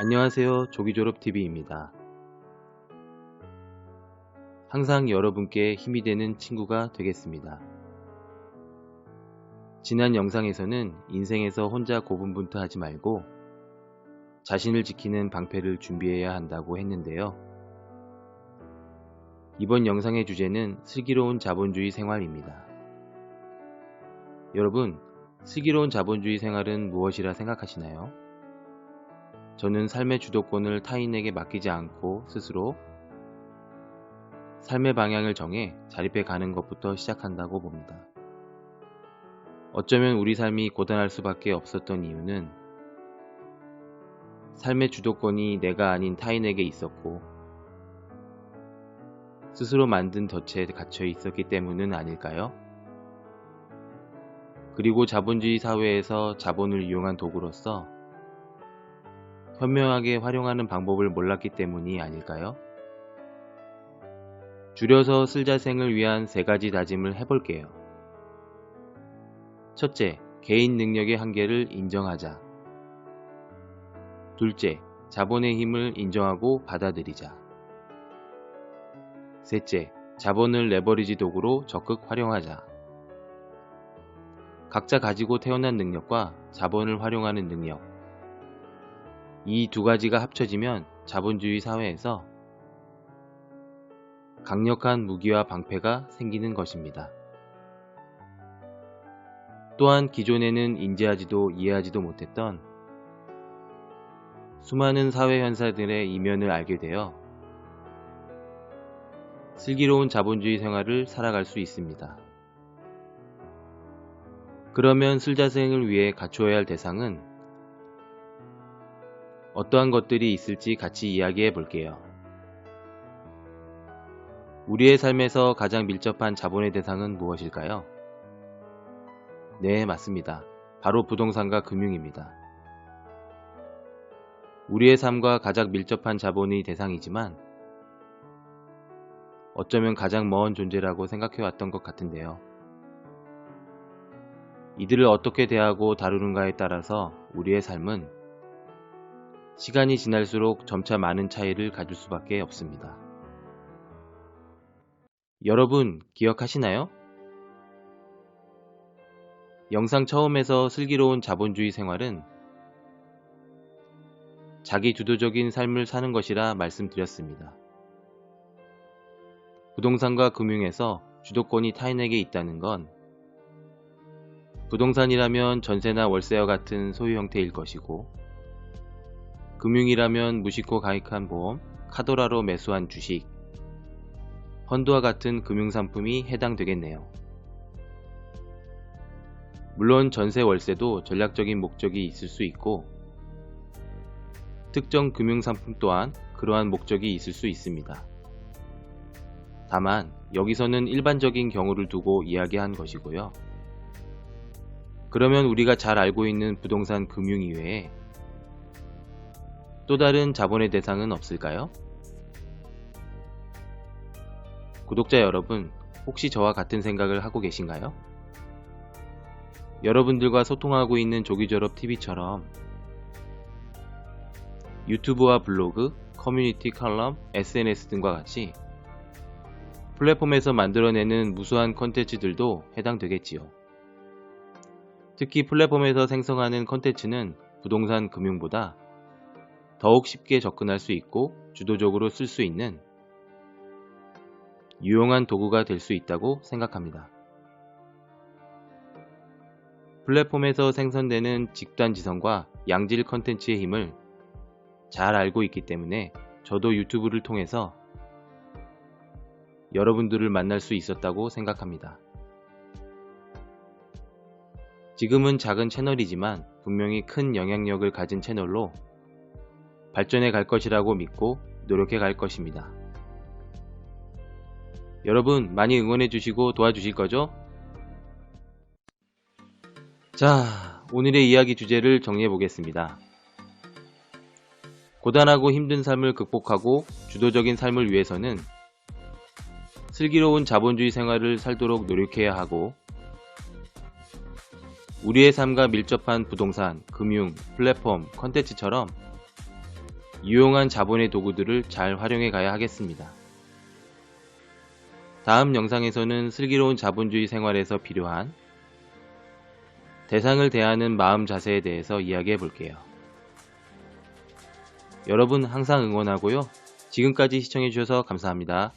안녕하세요. 조기졸업TV입니다. 항상 여러분께 힘이 되는 친구가 되겠습니다. 지난 영상에서는 인생에서 혼자 고분분투하지 말고 자신을 지키는 방패를 준비해야 한다고 했는데요. 이번 영상의 주제는 슬기로운 자본주의 생활입니다. 여러분, 슬기로운 자본주의 생활은 무엇이라 생각하시나요? 저는 삶의 주도권을 타인에게 맡기지 않고 스스로 삶의 방향을 정해 자립해 가는 것부터 시작한다고 봅니다. 어쩌면 우리 삶이 고단할 수밖에 없었던 이유는 삶의 주도권이 내가 아닌 타인에게 있었고 스스로 만든 덫에 갇혀 있었기 때문은 아닐까요? 그리고 자본주의 사회에서 자본을 이용한 도구로서 현명하게 활용하는 방법을 몰랐기 때문이 아닐까요? 줄여서 슬자생을 위한 3가지 다짐을 해볼게요. 첫째, 개인 능력의 한계를 인정하자. 둘째, 자본의 힘을 인정하고 받아들이자. 셋째, 자본을 레버리지 도구로 적극 활용하자. 각자 가지고 태어난 능력과 자본을 활용하는 능력, 이 2가지가 합쳐지면 자본주의 사회에서 강력한 무기와 방패가 생기는 것입니다. 또한 기존에는 인지하지도 이해하지도 못했던 수많은 사회 현상들의 이면을 알게 되어 슬기로운 자본주의 생활을 살아갈 수 있습니다. 그러면 슬자생을 위해 갖추어야 할 대상은 어떠한 것들이 있을지 같이 이야기해 볼게요. 우리의 삶에서 가장 밀접한 자본의 대상은 무엇일까요? 네, 맞습니다. 바로 부동산과 금융입니다. 우리의 삶과 가장 밀접한 자본의 대상이지만 어쩌면 가장 먼 존재라고 생각해왔던 것 같은데요. 이들을 어떻게 대하고 다루는가에 따라서 우리의 삶은 시간이 지날수록 점차 많은 차이를 가질 수밖에 없습니다. 여러분, 기억하시나요? 영상 처음에서 슬기로운 자본주의 생활은 자기 주도적인 삶을 사는 것이라 말씀드렸습니다. 부동산과 금융에서 주도권이 타인에게 있다는 건 부동산이라면 전세나 월세와 같은 소유 형태일 것이고 금융이라면 무심코 가입한 보험, 카도라로 매수한 주식, 펀드와 같은 금융상품이 해당되겠네요. 물론 전세 월세도 전략적인 목적이 있을 수 있고 특정 금융상품 또한 그러한 목적이 있을 수 있습니다. 다만 여기서는 일반적인 경우를 두고 이야기한 것이고요. 그러면 우리가 잘 알고 있는 부동산 금융 이외에 또 다른 자본의 대상은 없을까요? 구독자 여러분, 혹시 저와 같은 생각을 하고 계신가요? 여러분들과 소통하고 있는 조기졸업TV처럼 유튜브와 블로그, 커뮤니티 칼럼, SNS 등과 같이 플랫폼에서 만들어내는 무수한 콘텐츠들도 해당되겠지요. 특히 플랫폼에서 생성하는 콘텐츠는 부동산 금융보다 더욱 쉽게 접근할 수 있고 주도적으로 쓸 수 있는 유용한 도구가 될 수 있다고 생각합니다. 플랫폼에서 생성되는 집단지성과 양질 컨텐츠의 힘을 잘 알고 있기 때문에 저도 유튜브를 통해서 여러분들을 만날 수 있었다고 생각합니다. 지금은 작은 채널이지만 분명히 큰 영향력을 가진 채널로 발전해 갈 것이라고 믿고 노력해 갈 것입니다. 여러분 많이 응원해 주시고 도와주실 거죠? 자, 오늘의 이야기 주제를 정리해 보겠습니다. 고단하고 힘든 삶을 극복하고 주도적인 삶을 위해서는 슬기로운 자본주의 생활을 살도록 노력해야 하고 우리의 삶과 밀접한 부동산, 금융, 플랫폼, 컨텐츠처럼 유용한 자본의 도구들을 잘 활용해 가야 하겠습니다. 다음 영상에서는 슬기로운 자본주의 생활에서 필요한 대상을 대하는 마음 자세에 대해서 이야기해 볼게요. 여러분 항상 응원하고요. 지금까지 시청해 주셔서 감사합니다.